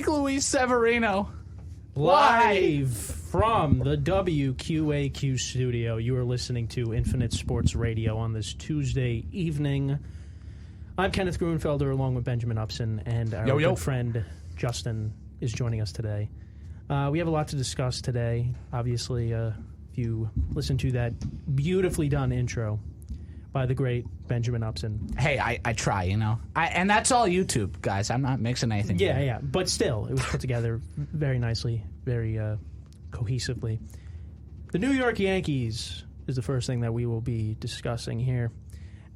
week, Luis Severino. Live from the WQAQ studio, you are listening to Infinite Sports Radio on this Tuesday evening. I'm Kenneth Grunfelder along with Benjamin Upson, and our good friend Justin is joining us today. We have a lot to discuss today. Obviously, if you listen to that beautifully done intro by the great Benjamin Upson. Hey, I try, you know. And that's all YouTube, guys. I'm not mixing anything. Yeah. But still, it was put together very nicely, very cohesively. The New York Yankees is the first thing that we will be discussing here,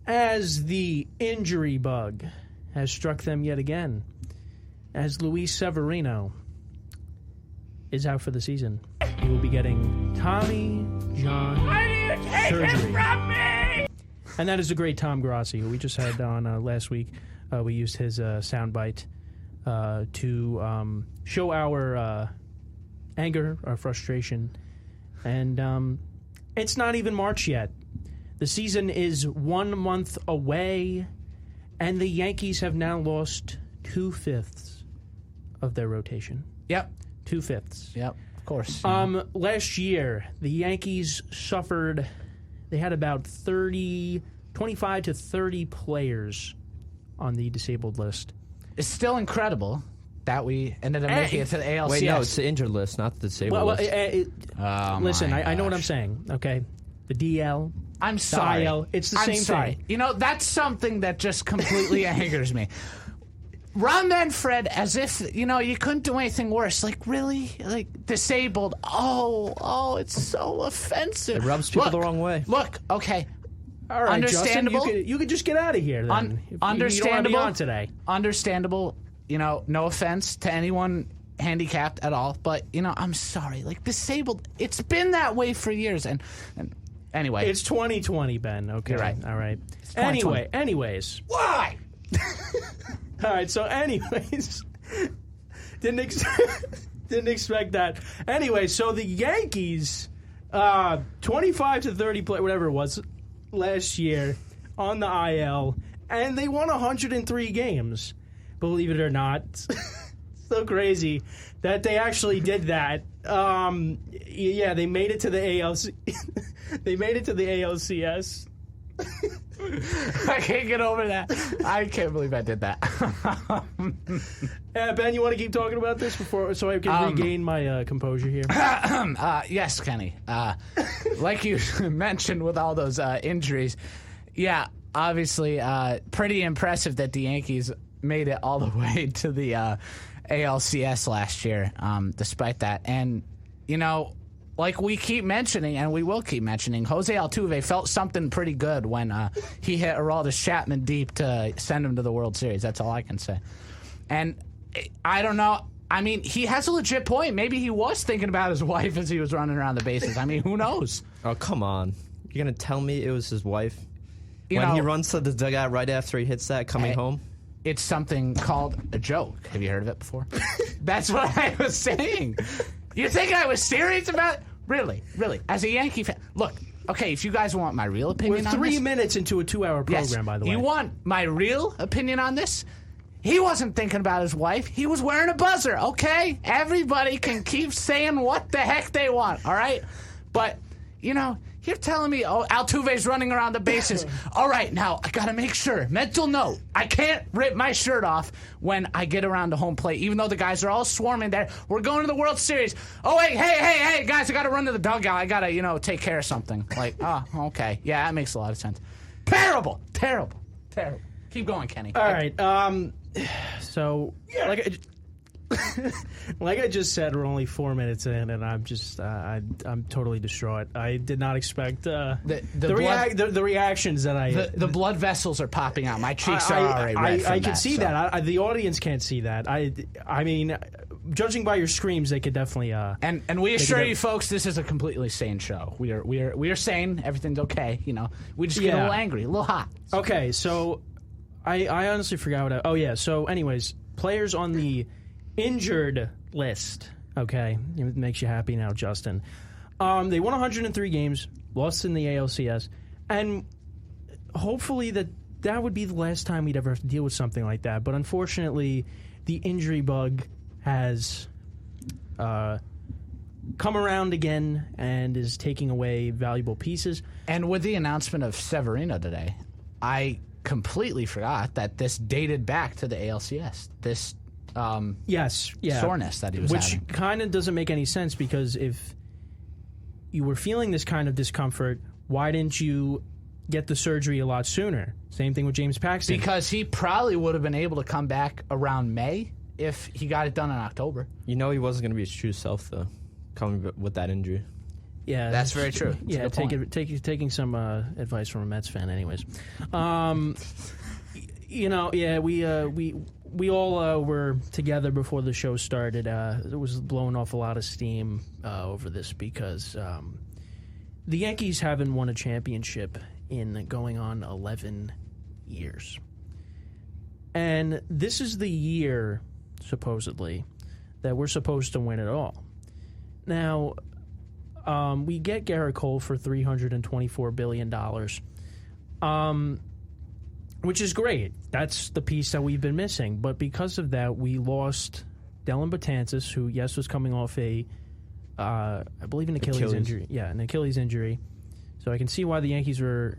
as the injury bug has struck them yet again, as Luis Severino is out for the season. He will be getting Tommy John surgery. From me! And that is the great Tom Grassi, who we just had on last week. We used his soundbite to show our anger, our frustration. And it's not even March yet. The season is 1 month away, and the Yankees have now lost 2/5 of their rotation. Yep. 2/5. Yep, of course. Last year, the Yankees suffered. They had about 25 to 30 players on the disabled list. It's still incredible that we ended up making it to the ALCS. Wait, no, it's the injured list, not the disabled list. Listen, I know what I'm saying, okay? The DL, I'm sorry. the IL, it's the same thing. You know, that's something that just completely angers me. Rob Manfred, as if, you know, you couldn't do anything worse. Like, really? Like, disabled. Oh, it's so offensive. It rubs people the wrong way. Look, okay. All right, Understandable. Justin, you could just get out of here then. Understandable. You don't want to be on today. Understandable. You know, no offense to anyone handicapped at all, but, you know, I'm sorry. Like, disabled, it's been that way for years. And anyway. It's 2020, Ben. Okay. You're right. All right. Anyways. Why? All right, so anyways, didn't expect that. Anyway, so the Yankees, 25 to 30 play, whatever it was, last year on the IL, and they won 103 games. Believe it or not, so crazy that they actually did that. Yeah, they made it to the ALC. They made it to the ALCS. I can't get over that. I can't believe I did that. Ben, you want to keep talking about this so I can regain my composure here? Yes, Kenny. Like you mentioned with all those injuries, yeah, obviously pretty impressive that the Yankees made it all the way to the ALCS last year, despite that. And, you know, like we keep mentioning, and we will keep mentioning, Jose Altuve felt something pretty good when he hit Aroldis Chapman deep to send him to the World Series. That's all I can say. And I don't know. I mean, he has a legit point. Maybe he was thinking about his wife as he was running around the bases. I mean, who knows? Oh, come on. You're going to tell me it was his wife? You when know, he runs to the dugout right after he hits that coming home? It's something called a joke. Have you heard of it before? That's what I was saying. You think I was serious about it? Really? As a Yankee fan. Look, okay, if you guys want my real opinion on this. We're 3 minutes into a 2-hour program, by the way. You want my real opinion on this? He wasn't thinking about his wife. He was wearing a buzzer, okay? Everybody can keep saying what the heck they want, all right? But, you know, you're telling me, oh, Altuve's running around the bases. All right, now, I got to make sure. Mental note, I can't rip my shirt off when I get around the home plate, even though the guys are all swarming there. We're going to the World Series. Oh, wait, hey, guys, I got to run to the dugout. I got to, you know, take care of something. Like, oh, okay. Yeah, that makes a lot of sense. Terrible. Keep going, Kenny. All right. So, like I just said, we're only 4 minutes in, and I'm just I'm totally distraught. I did not expect the reactions that the blood vessels are popping out. My cheeks are already red. I can see that. The audience can't see that. I mean, judging by your screams, they could definitely. And we assure you, folks, this is a completely sane show. We are sane. Everything's okay. You know, we just get a little angry, a little hot. Okay, so I honestly forgot what. Oh yeah. So, anyways, players on the injured list. Okay, it makes you happy now, Justin. They won 103 games, lost in the ALCS, and hopefully that would be the last time we'd ever have to deal with something like that. But unfortunately, the injury bug has come around again and is taking away valuable pieces. And with the announcement of Severino today, I completely forgot that this dated back to the ALCS. This soreness that he was having. Which kind of doesn't make any sense, because if you were feeling this kind of discomfort, why didn't you get the surgery a lot sooner? Same thing with James Paxton. Because he probably would have been able to come back around May if he got it done in October. You know he wasn't going to be his true self, though, coming with that injury. Yeah, that's very true. That's taking some advice from a Mets fan, anyways. We all were together before the show started. It was blowing off a lot of steam over this because the Yankees haven't won a championship in going on 11 years, and this is the year, supposedly, that we're supposed to win it all. Now, we get Garrett Cole for $324 billion, which is great. That's the piece that we've been missing. But because of that, we lost Dellin Betances, who, yes, was coming off I believe, an Achilles injury. Yeah, an Achilles injury. So I can see why the Yankees were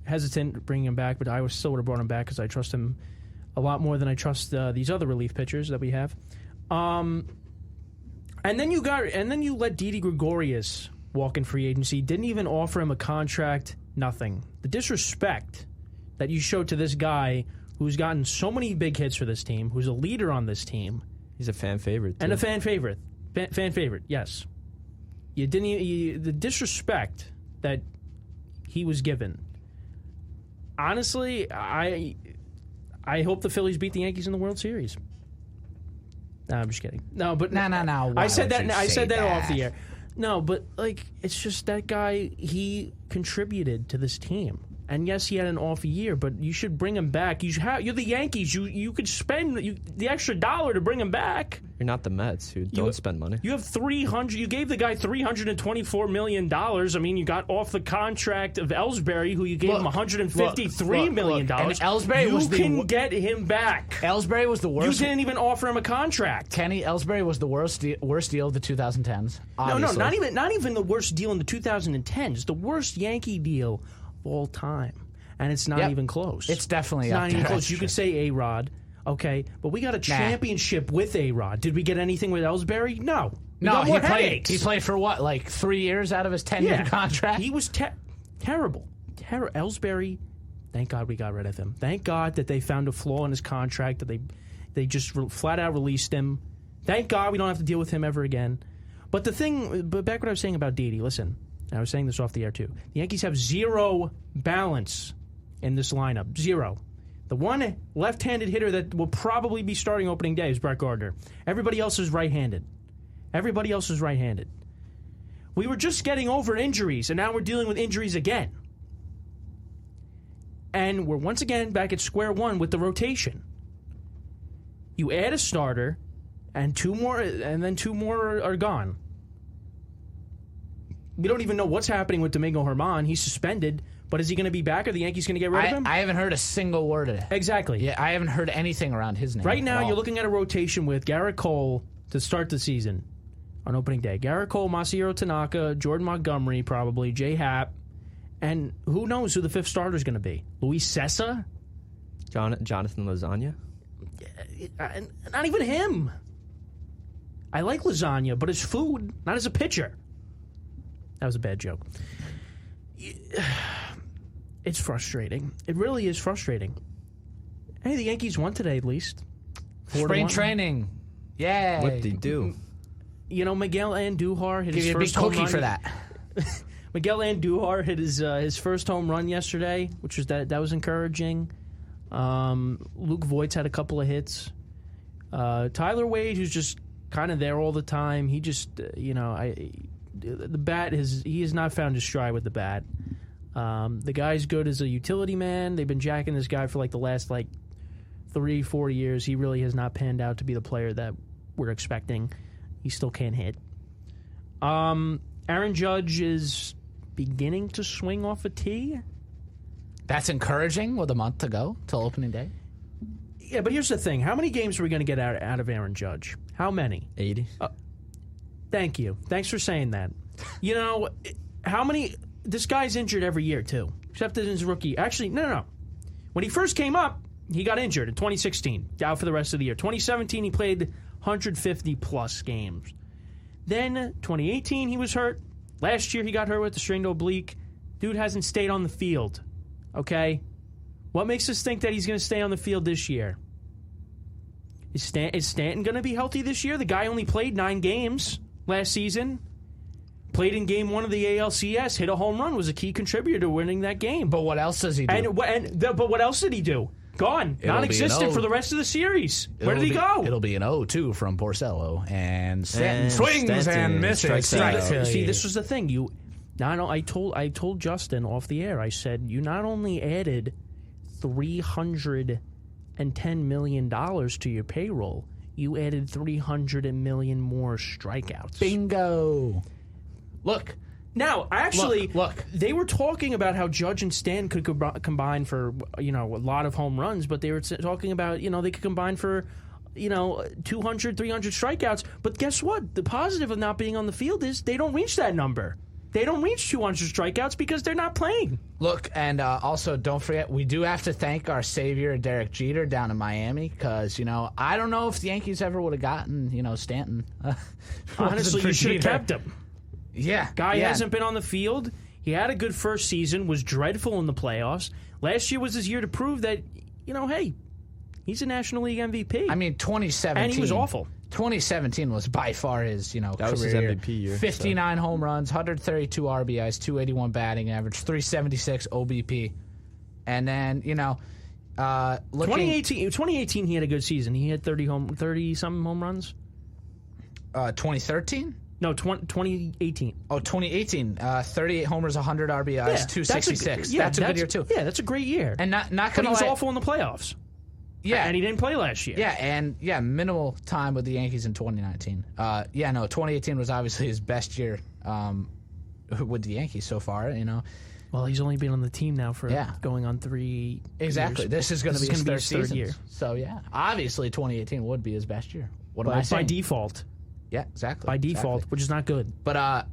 hesitant bringing him back, but I still would have brought him back because I trust him a lot more than I trust these other relief pitchers that we have. And then you let Didi Gregorius walk in free agency. Didn't even offer him a contract. Nothing. The disrespect that you showed to this guy who's gotten so many big hits for this team, who's a leader on this team. He's a fan favorite, too. And a fan favorite. Fan favorite, yes. You didn't. The disrespect that he was given. Honestly, I hope the Phillies beat the Yankees in the World Series. No, I'm just kidding. No, but no. I said that off the air. No, but it's just that guy. He contributed to this team, and yes, he had an off year. But you should bring him back. You're the Yankees. You could spend the extra $1 to bring him back. You're not the Mets, who don't spend money. You have $300. You gave the guy $324 million. I mean, you got off the contract of Ellsbury, who you gave him $153 million. And Ellsbury get him back. Ellsbury was the worst. You didn't even offer him a contract. Kenny, Ellsbury was the worst deal of the 2010s. Obviously. No, not even the worst deal in the 2010s. The worst Yankee deal of all time, and it's not even close. It's definitely not even close. You could say A-Rod. Okay, but we got a championship with A-Rod. Did we get anything with Ellsbury? No. He played for what, 3 years out of his 10-year contract? He was terrible. Ellsbury, thank God we got rid of him. Thank God that they found a flaw in his contract, that they just flat out released him. Thank God we don't have to deal with him ever again. But back what I was saying about Didi, listen, I was saying this off the air too. The Yankees have zero balance in this lineup. Zero. The one left-handed hitter that will probably be starting opening day is Brett Gardner. Everybody else is right-handed. We were just getting over injuries, and now we're dealing with injuries again. And we're once again back at square one with the rotation. You add a starter, and two more are gone. We don't even know what's happening with Domingo Germán. He's suspended. But is he going to be back? Are the Yankees going to get rid of him? I haven't heard a single word of it. Exactly. Yeah, I haven't heard anything around his name. Right now, you're looking at a rotation with Garrett Cole to start the season on opening day. Garrett Cole, Masahiro Tanaka, Jordan Montgomery, probably, J. Happ, and who knows who the fifth starter is going to be? Luis Sessa? Jonathan Lasagna? Not even him. I like Lasagna, but as food, not as a pitcher. That was a bad joke. It's frustrating. It really is frustrating. Hey, the Yankees won today, at least. Spring training. Yay. What'd they do? Miguel Andujar hit his first home run. Give you a big cookie for that. Miguel Andujar hit his first home run yesterday, which was that was encouraging. Luke Voigt's had a couple of hits. Tyler Wade, who's just kind of there all the time, he just, the bat he has not found his stride with the bat. The guy's good as a utility man. They've been jacking this guy for the last 3-4 years. He really has not panned out to be the player that we're expecting. He still can't hit. Aaron Judge is beginning to swing off a tee. That's encouraging with a month to go till opening day. Yeah, but here's the thing. How many games are we going to get out of Aaron Judge? How many? 80. Thank you. Thanks for saying that. You know, how many... This guy's injured every year, too. Except in his rookie... Actually, no. When he first came up, he got injured in 2016. Out for the rest of the year. 2017, he played 150-plus games. Then, 2018, he was hurt. Last year, he got hurt with the strained oblique. Dude hasn't stayed on the field. Okay? What makes us think that he's going to stay on the field this year? Is Stanton going to be healthy this year? The guy only played 9 games last season. Played in Game 1 of the ALCS, hit a home run, was a key contributor to winning that game. But what else does he do? But what else did he do? Gone. Non-existent for the rest of the series. Where did he go? It'll be an 0-2 from Porcello. And Stanton swings and misses. See, this was the thing. I told Justin off the air, I said, you not only added $310 million to your payroll, you added 300 million more strikeouts. Bingo. Look. Now, actually, look. They were talking about how Judge and Stan could combine for, a lot of home runs, but they were talking about, they could combine for, 200, 300 strikeouts. But guess what? The positive of not being on the field is they don't reach that number. They don't reach 200 strikeouts because they're not playing. Look, and also don't forget, we do have to thank our savior, Derek Jeter, down in Miami, because, I don't know if the Yankees ever would have gotten, Stanton. Honestly, you should have kept him. Yeah. Guy hasn't been on the field. He had a good first season, was dreadful in the playoffs. Last year was his year to prove that, hey, he's a National League MVP. I mean, 2017. And he was awful. 2017 was by far his, that career was his MVP year. 59 home runs, 132 RBIs, 281 batting average, 376 OBP. And then, looking... 2018, he had a good season. He had 30-something home runs. 2013? No, 2018. Oh, 2018. 38 homers, 100 RBIs, 266. That's a good year, too. Yeah, that's a great year. And not but he was awful in the playoffs. Yeah. And he didn't play last year. Yeah, minimal time with the Yankees in 2019. 2018 was obviously his best year with the Yankees so far, Well, he's only been on the team now for going on 3 Exactly. years. This is going to be his third season. Year. So, yeah. Obviously, 2018 would be his best year. What am I saying? By default. Yeah, exactly. By default, which is not good. But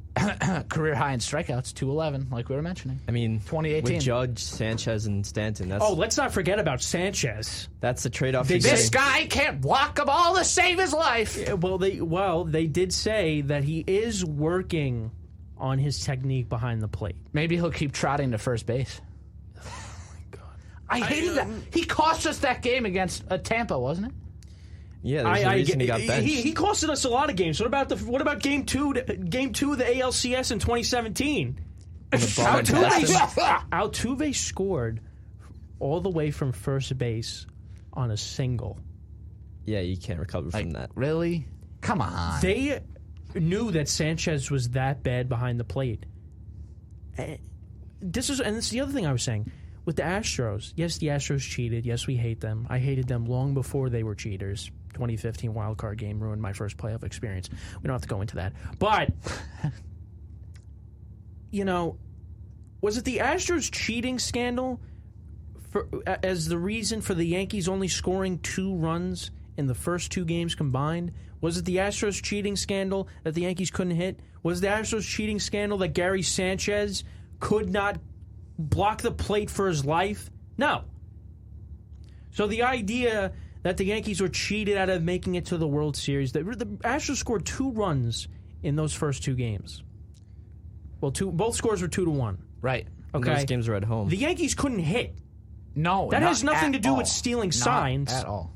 career high in strikeouts, 211, like we were mentioning. I mean, 2018. with Judge, Sanchez, and Stanton. Let's not forget about Sanchez. That's the trade-off. This guy can't block a ball to save his life. Yeah, they did say that he is working on his technique behind the plate. Maybe he'll keep trotting to first base. Oh, my God. I hated that. He cost us that game against Tampa, wasn't it? Yeah, there's a reason he got benched. He costed us a lot of games. What about game two of the ALCS in 2017? Altuve scored all the way from first base on a single. Yeah, you can't recover from that. Really? Come on. They knew that Sanchez was that bad behind the plate. This is the other thing I was saying. With the Astros, yes, the Astros cheated. Yes, we hate them. I hated them long before they were cheaters. 2015 wildcard game ruined my first playoff experience. We don't have to go into that. But, was it the Astros cheating scandal as the reason for the Yankees only scoring 2 runs in the first 2 games combined? Was it the Astros cheating scandal that the Yankees couldn't hit? Was the Astros cheating scandal that Gary Sanchez could not block the plate for his life? No. So the idea that the Yankees were cheated out of making it to the World Series, the Astros scored 2 runs in those first 2 games. Well, both scores were 2-1. Right. Okay. And those games were at home. The Yankees couldn't hit. No, that has nothing to do all. with stealing signs. Not at all.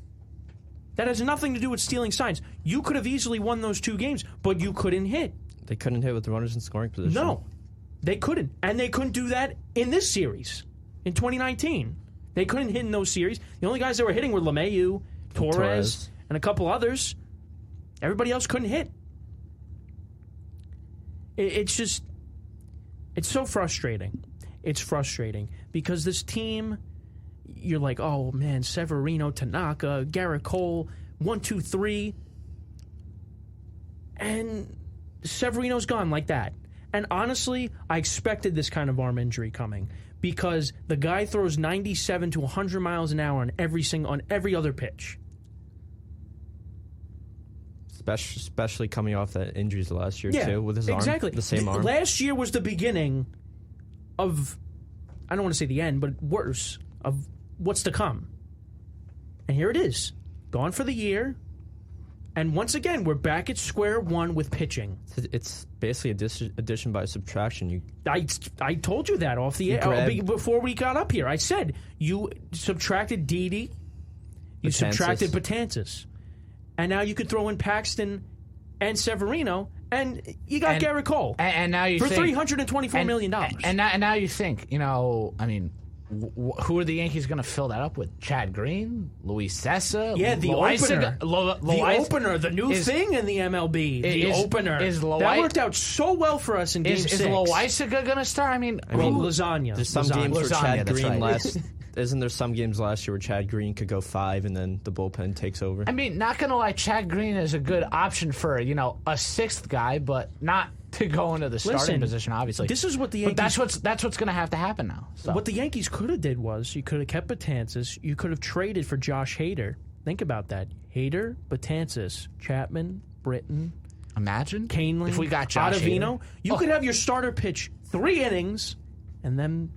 That has nothing to do with stealing signs. You could have easily won those 2 games, but you couldn't hit. They couldn't hit with the runners in scoring position. No, they couldn't. And they couldn't do that in this series, in 2019. They couldn't hit in those series. The only guys that were hitting were LeMahieu, Torres, and a couple others. Everybody else couldn't hit. It's just... It's so frustrating. It's frustrating because this team, you're like, oh man, Severino, Tanaka, Garrett Cole, 1, 2, 3, and Severino's gone like that. And honestly, I expected this kind of arm injury coming because the guy throws 97 to 100 miles an hour on every other pitch. especially coming off that injuries last year, Yeah, too, with his arm. exactly. The same arm. Last year was the beginning of, I don't want to say the end, but worse, of what's to come. And here it is. Gone for the year. And once again, we're back at square one with pitching. It's basically addition by subtraction. I told you that off the air before we got up here. I said you subtracted Didi, you subtracted Betances, and now you could throw in Paxton and Severino, and you got Garrett Cole. And now you for think, $324 million. And now you think, I mean, who are the Yankees going to fill that up with? Chad Green, Luis Sessa, yeah, the opener, the new thing in the MLB, the opener that worked out so well for us in Game 6. Is Loaisaga going to start? I mean, lasagna. There's some games where Chad Green right. Isn't there some games last year where Chad Green could go 5 and then the bullpen takes over? I mean, not going to lie, Chad Green is a good option for, a sixth guy, but not to go into the starting position, obviously. This is what the Yankees... But that's what's going to have to happen now. So. What the Yankees could have did was, you could have kept Betances, you could have traded for Josh Hader. Think about that. Hader, Betances, Chapman, Britton... Imagine Kaneling, if we got Josh Ottavino. Hader. You could have your starter pitch 3 innings, and then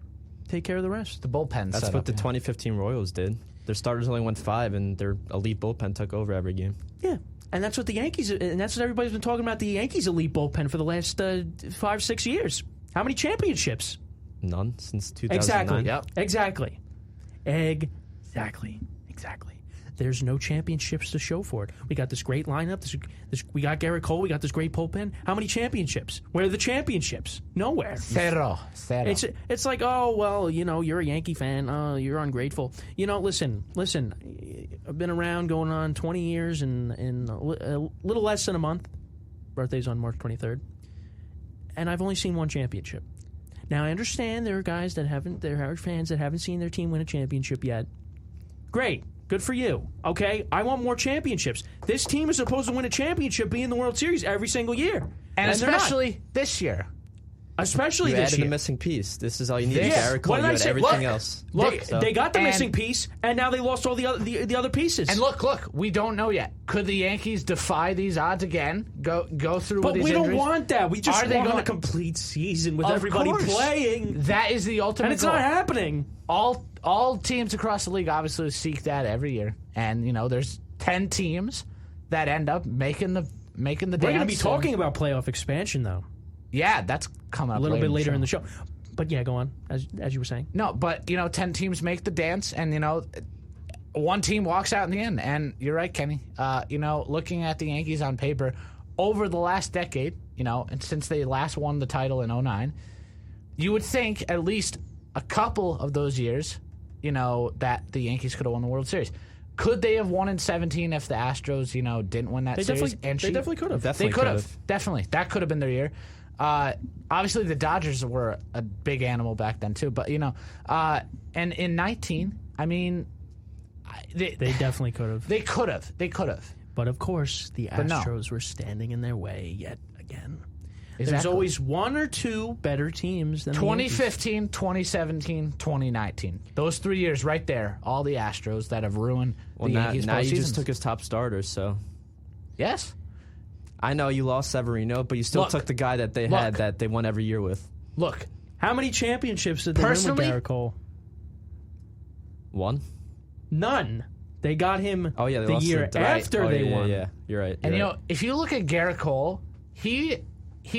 take care of the rest. The bullpen. That's what the 2015 Royals did. Their starters only went 5, and their elite bullpen took over every game. Yeah, and that's what the Yankees. And that's what everybody's been talking about. The Yankees' elite bullpen for the last 5-6 years. How many championships? None since 2009. Exactly. Yep. Exactly. There's no championships to show for it. We got this great lineup. We got Garrett Cole. We got this great bullpen. How many championships? Where are the championships? Nowhere. Zero. It's like, oh, well, you're a Yankee fan. Oh, you're ungrateful. Listen. I've been around going on 20 years in a little less than a month. Birthday's on March 23rd. And I've only seen one championship. Now, I understand there are guys there are fans that haven't seen their team win a championship yet. Great. Good for you. Okay? I want more championships. This team is supposed to win a championship, be in the World Series every single year. And especially this year. Especially you this added year. The missing piece. This is all you need. Garrett Cole, you had everything else. Look, they got the missing piece, and now they lost all the other pieces. And look, we don't know yet. Could the Yankees defy these odds again? Go through with these injuries? But we don't want that. We just want a complete season with everybody playing. That is the ultimate and it's goal. not happening. All teams across the league obviously seek that every year. And, there's 10 teams that end up making the dance. We're going to be talking about playoff expansion, though. Yeah, that's coming up a little bit later in the show. But yeah, go on, as you were saying. No, but, 10 teams make the dance, and, one team walks out in the end. And you're right, Kenny. Looking at the Yankees on paper, over the last decade, and since they last won the title in 2009, you would think at least a couple of those years, that the Yankees could have won the World Series. Could they have won in 2017 if the Astros, didn't win that series? They definitely could have. They could have. Definitely. That could have been their year. Obviously, the Dodgers were a big animal back then, too. But, and in 19, I mean... They definitely could have. They could have. But, of course, the Astros were standing in their way yet again. Exactly. There's always one or two better teams than 2015, 2017, 2019. Those 3 years right there, all the Astros that have ruined the Yankees' now postseasons. You just took his top starters, so... Yes. I know you lost Severino, but you still took the guy that they had that they won every year with. Look. How many championships did they win with Garrett Cole? 1. None. They got him the year after they won. Yeah, you're right. And, if you look at Garrett Cole, he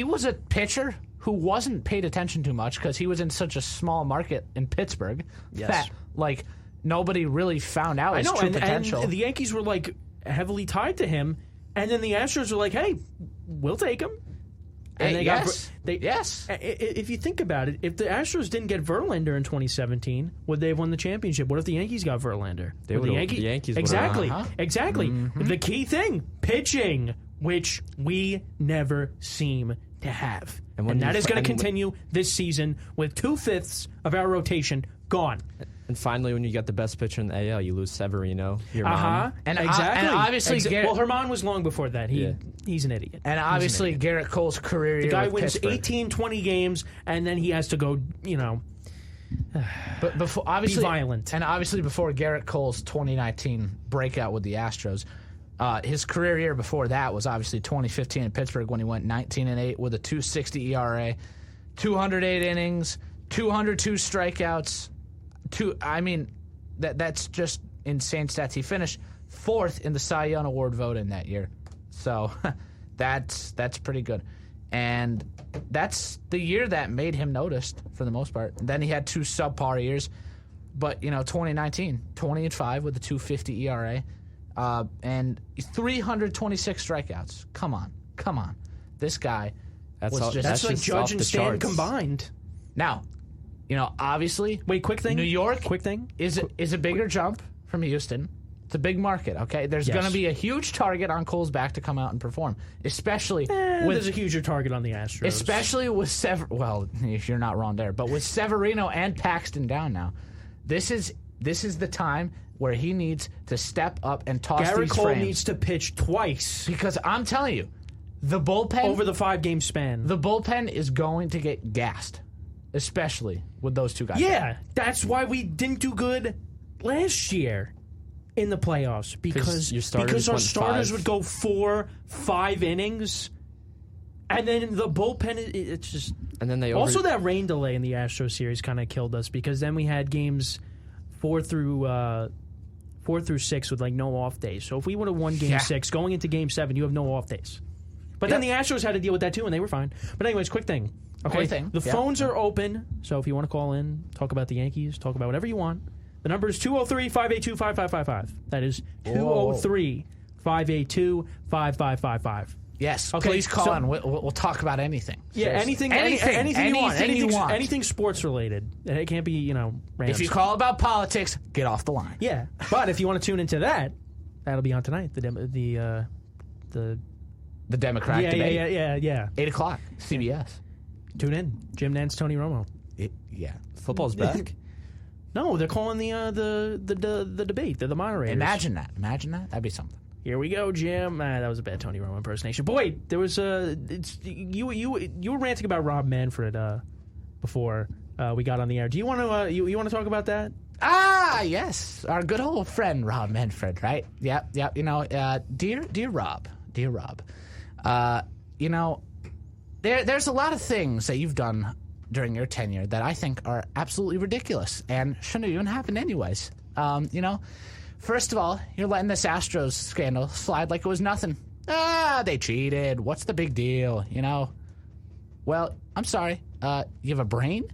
was a pitcher who wasn't paid attention to much because he was in such a small market in Pittsburgh that, nobody really found out his true potential. And the Yankees were, heavily tied to him, and then the Astros were like, hey, we'll take him. And yes. If you think about it, if the Astros didn't get Verlander in 2017, would they have won the championship? What if the Yankees got Verlander? The Yankees exactly. Mm-hmm. The key thing, pitching, which we never seem to have. And that is going to continue this season with 2/5 of our rotation gone. And finally, when you get the best pitcher in the AL, you lose Severino, your mom. And obviously, Herman was long before that. He's an idiot. And obviously, Garrett Cole's career year. The guy with wins Pittsburgh. 18, 20 games, and then he has to go, but before, obviously, be violent. And obviously, before Garrett Cole's 2019 breakout with the Astros, His career year before that was obviously 2015 in Pittsburgh when he went 19-8 with a 2.60 ERA, 208 innings, 202 strikeouts. That's just insane stats. He finished 4th in the Cy Young Award vote in that year. So that's pretty good. And that's the year that made him noticed for the most part. Then he had 2 subpar years. But, 2019, 20-5 with a 2.50 ERA. And 326 strikeouts. Come on. This guy that's like Judge and Stan combined. Now, obviously. Wait, quick thing. New York. Quick thing is a bigger jump from Houston. It's a big market. Okay, there's going to be a huge target on Cole's back to come out and perform, especially there's a huger target on the Astros, especially with Well, if you're not wrong there, but with Severino and Paxton down now, this is the time where he needs to step up and toss Garrett these Cole frames. needs to pitch twice Because I'm telling you, the bullpen over the 5-game span. The bullpen is going to get gassed, especially with those two guys. Yeah, that's why we didn't do good last year in the playoffs because our starters would go 4-5 innings, and then the bullpen. It's just and then they also that rain delay in the Astros series kind of killed us because then we had games 4 through 6 with like no off days. So if we would have won Game 6 going into Game 7, you have no off days. But then the Astros had to deal with that too, and they were fine. But anyways, quick thing. Okay, the phones are open, so if you want to call in, talk about the Yankees, talk about whatever you want. The number is 203-582-5555. That is 203-582-5555. Yes, okay, please call in. We'll talk about anything. Yeah, anything you want. Anything sports related. It can't be, Rams. If you call about politics, get off the line. Yeah, but if you want to tune into that'll be on tonight. The Democratic debate. Yeah. 8 o'clock, CBS. Tune in. Jim Nance, Tony Romo. Football's back. No, they're calling the debate. They're the moderators. Imagine that. That'd be something. Here we go, Jim. That was a bad Tony Romo impersonation. But wait, there was you were ranting about Rob Manfred before we got on the air. Do you want to you want to talk about that? Ah, yes, our good old friend Rob Manfred, right? Yep. Dear Rob, there's a lot of things that you've done during your tenure that I think are absolutely ridiculous and shouldn't even happen anyways. First of all, you're letting this Astros scandal slide like it was nothing. They cheated. What's the big deal, Well, I'm sorry. You have a brain?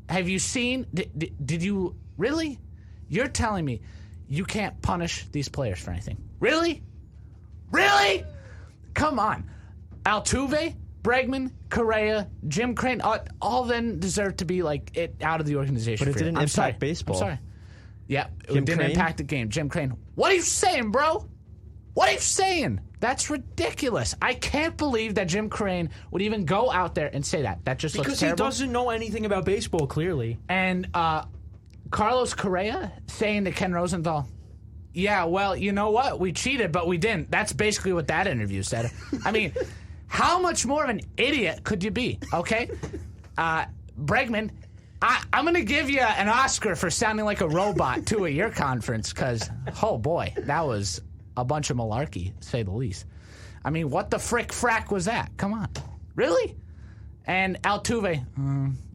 Have you seen... Did you... Really? You're telling me you can't punish these players for anything. Really? Really? Come on. Altuve, Bregman, Correa, Jim Crane, all then deserve to be out of the organization. But it didn't impact baseball. I'm sorry. Yeah, it didn't impact the game. Jim Crane. What are you saying, bro? What are you saying? That's ridiculous. I can't believe that Jim Crane would even go out there and say that. That just looks terrible. Because he doesn't know anything about baseball, clearly. And Carlos Correa saying to Ken Rosenthal, yeah, well, you know what? We cheated, but we didn't. That's basically what that interview said. I mean, how much more of an idiot could you be, okay? Bregman, I'm going to give you an Oscar for sounding like a robot, too, at your conference, because, oh, boy, that was a bunch of malarkey, to say the least. I mean, what the frack was that? Come on. Really? And Altuve,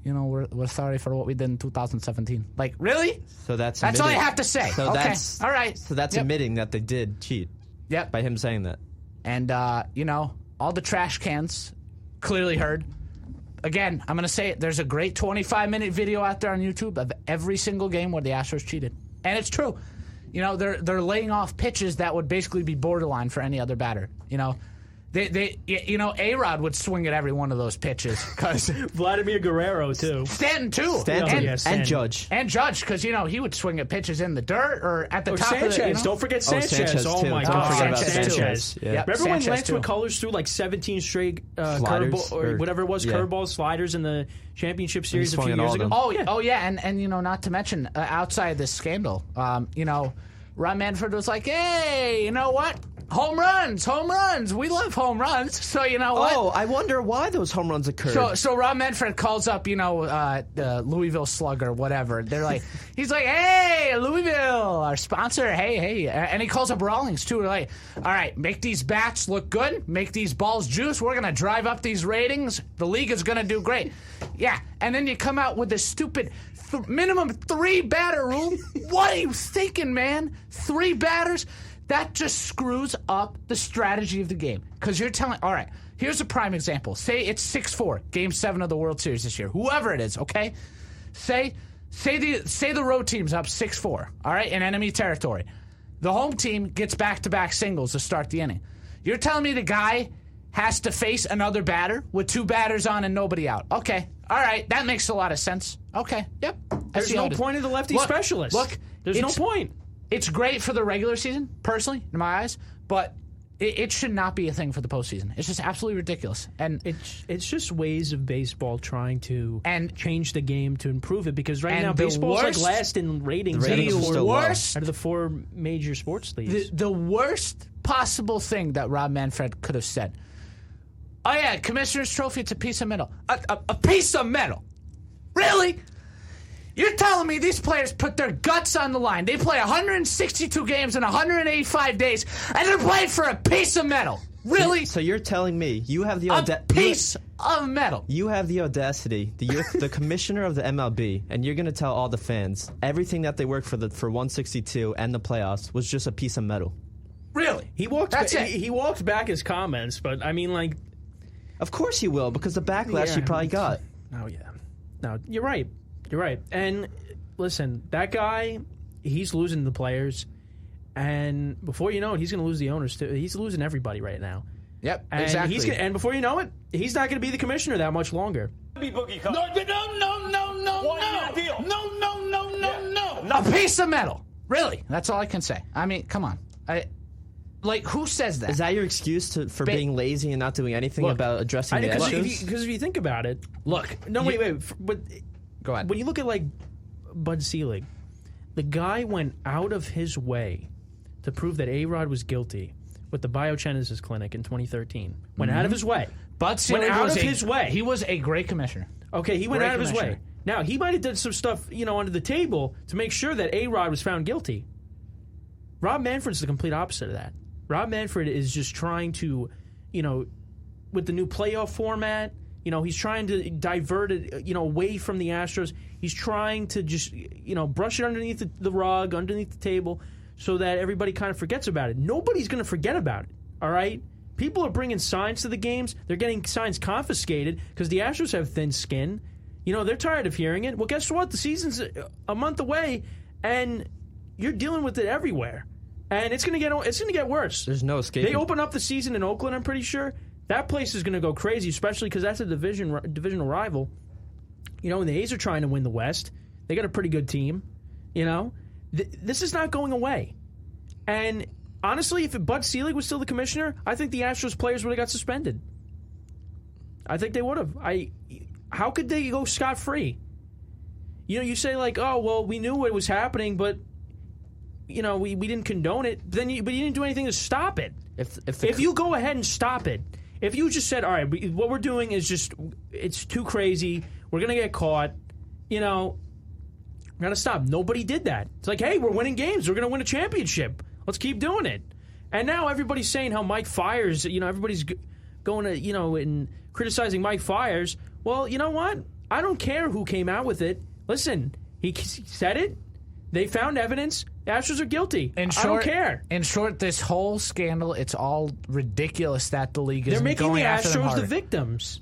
we're sorry for what we did in 2017. Really? So that's all you have to say. So okay. All right. So that's admitting that they did cheat. Yep. By him saying that. And, all the trash cans clearly heard. Again, I'm going to say it. There's a great 25-minute video out there on YouTube of every single game where the Astros cheated. And it's true. They're laying off pitches that would basically be borderline for any other batter. A-Rod would swing at every one of those pitches because Vladimir Guerrero too. Stanton too. And Judge. And Judge because he would swing at pitches in the dirt or at the top Sanchez. of the. Don't forget Sanchez. Sanchez my Don't God, forget about Sanchez. Yeah. Yep. Remember when Sanchez Lance too. McCullers threw 17 straight Sliders, or whatever it was, curveballs, sliders in the championship series a few years ago? Oh yeah, and not to mention outside this scandal, Rob Manfred was like, hey, you know what? Home runs. We love home runs. So you know what? Oh, I wonder why those home runs occurred. So Rob Manfred calls up, the Louisville Slugger, whatever. They're like, he's like, hey, Louisville, our sponsor, hey. And he calls up Rawlings, too. We're like, all right, make these bats look good. Make these balls juice. We're going to drive up these ratings. The league is going to do great. Yeah, and then you come out with this stupid minimum 3 batter rule. What are you thinking, man? 3 batters? That just screws up the strategy of the game. Because you're telling, all right, here's a prime example. Say it's 6-4, Game 7 of the World Series this year. Whoever it is, okay? Say the road team's up 6-4, all right, in enemy territory. The home team gets back-to-back singles to start the inning. You're telling me the guy has to face another batter with 2 batters on and nobody out. Okay, all right, that makes a lot of sense. Okay, yep. There's no point of the lefty specialist. Look, there's no point. It's great for the regular season, personally, in my eyes, but it should not be a thing for the postseason. It's just absolutely ridiculous. And it's just ways of baseball trying to change the game to improve it, because right now baseball's like last in ratings. Out of the 4 major sports leagues. The worst possible thing that Rob Manfred could have said. Oh yeah, Commissioner's Trophy, it's a piece of metal. A piece of metal? Really? You're telling me these players put their guts on the line. They play 162 games in 185 days, and they're playing for a piece of metal. Really? So you're telling me you have the a piece of metal. You have the audacity, the commissioner of the MLB, and you're going to tell all the fans everything that they worked for 162 and the playoffs was just a piece of metal. Really? He walked back his comments, but I mean, like, of course he will, because the backlash he probably got. Oh yeah. No, you're right. You're right. And listen, that guy, he's losing the players. And before you know it, he's going to lose the owners too. He's losing everybody right now. Yep, and exactly. And before you know it, he's not going to be the commissioner that much longer. No. A piece of metal. Really? That's all I can say. I mean, come on. Who says that? Is that your excuse for being lazy and not doing anything about addressing the issues? Because if you think about it, wait. But go ahead. When you look at like Bud Selig, the guy went out of his way to prove that A-Rod was guilty with the biogenesis clinic in 2013. Went out of his way. Bud Selig went out of his way. He was a great commissioner. Okay, he went out of his way. Now, he might have done some stuff, under the table to make sure that A-Rod was found guilty. Rob Manfred's the complete opposite of that. Rob Manfred is just trying to, with the new playoff format, he's trying to divert it, away from the Astros. He's trying to just, brush it underneath the rug, underneath the table, so that everybody kind of forgets about it. Nobody's going to forget about it, all right? People are bringing signs to the games. They're getting signs confiscated because the Astros have thin skin. They're tired of hearing it. Well, guess what? The season's a month away, and you're dealing with it everywhere. And it's going to get worse. There's no escape. They open up the season in Oakland, I'm pretty sure. That place is going to go crazy, especially because that's a divisional rival. And the A's are trying to win the West. They got a pretty good team. This is not going away. And honestly, if Bud Selig was still the commissioner, I think the Astros players would have got suspended. I think they would have. How could they go scot-free? You say like, oh, well, we knew what was happening, but we didn't condone it. But you didn't do anything to stop it. If you go ahead and stop it, if you just said, all right, what we're doing is just, it's too crazy, we're going to get caught, we're going to stop. Nobody did that. It's like, hey, we're winning games. We're going to win a championship. Let's keep doing it. And now everybody's saying how Mike Fiers, everybody's going to, and criticizing Mike Fiers. Well, you know what? I don't care who came out with it. Listen, he said it. They found evidence. The Astros are guilty. I don't care. In short, this whole scandal, it's all ridiculous that the league is going after them harder. They're making the Astros the victims.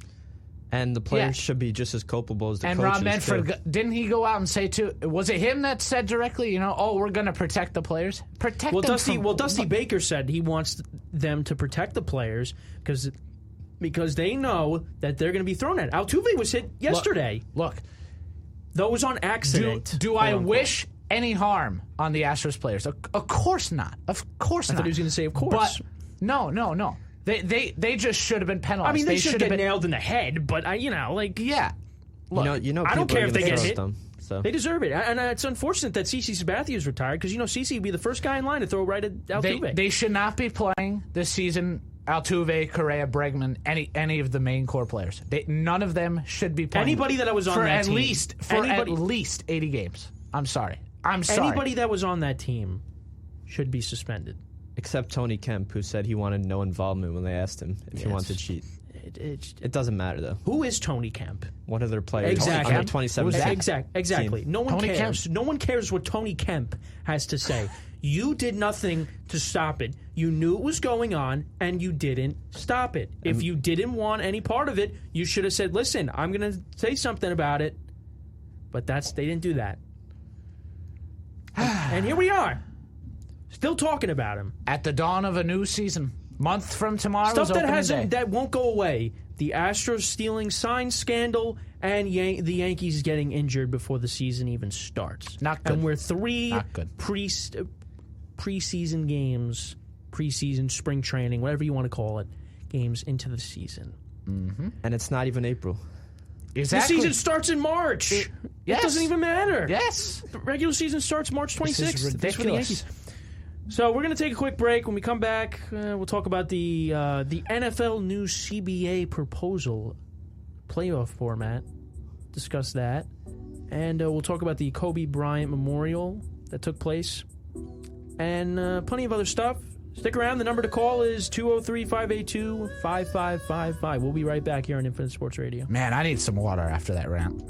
And the players should be just as culpable as the coaches. And Rob Manfred, didn't he go out and say, too, was it him that said directly, we're going to protect the players? Dusty Baker said he wants them to protect the players because they know that they're going to be thrown at. Altuve was hit yesterday. Look. Though it was on accident. Do I wish any harm on the Astros players? Of course not. Of course not. I thought he was going to say, of course. But no. They just should have been penalized. I mean, they should have been nailed in the head, but yeah. Look, I don't care if they get hit. So They deserve it. And it's unfortunate that CeCe Sabathia is retired because, CeCe would be the first guy in line to throw right at Altuve. They should not be playing this season. Altuve, Correa, Bregman, any of the main core players. None of them should be playing. Anybody that was on for that at team. least at least 80 games. I'm sorry. Anybody that was on that team should be suspended. except Tony Kemp, who said he wanted no involvement when they asked him if he wanted to cheat. It doesn't matter though. Who is Tony Kemp? One of their players. Exactly. On the 27 Exactly. team. No one Tony cares. Kemp. No one cares what Tony Kemp has to say. You did nothing to stop it. You knew it was going on, and you didn't stop it. If you didn't want any part of it, you should have said, listen, I'm going to say something about it. But they didn't do that. And here we are. Still talking about him. At the dawn of a new season. Month from tomorrow Stuff is opening day. that won't go away. The Astros stealing sign scandal and the Yankees getting injured before the season even starts. Not good. And we're three Not good. preseason games, preseason spring training, whatever you want to call it, games into the season. And it's not even April. Exactly. The season starts in March. It yes. doesn't even matter. Yes. The regular season starts March 26th. This is That's for the ridiculous. Yankees. So we're going to take a quick break. When we come back, we'll talk about the NFL new CBA proposal playoff format. Discuss that. And we'll talk about the Kobe Bryant Memorial that took place. And plenty of other stuff. Stick around. The number to call is 203-582-5555. We'll be right back here on Infinite Sports Radio. Man, I need some water after that rant.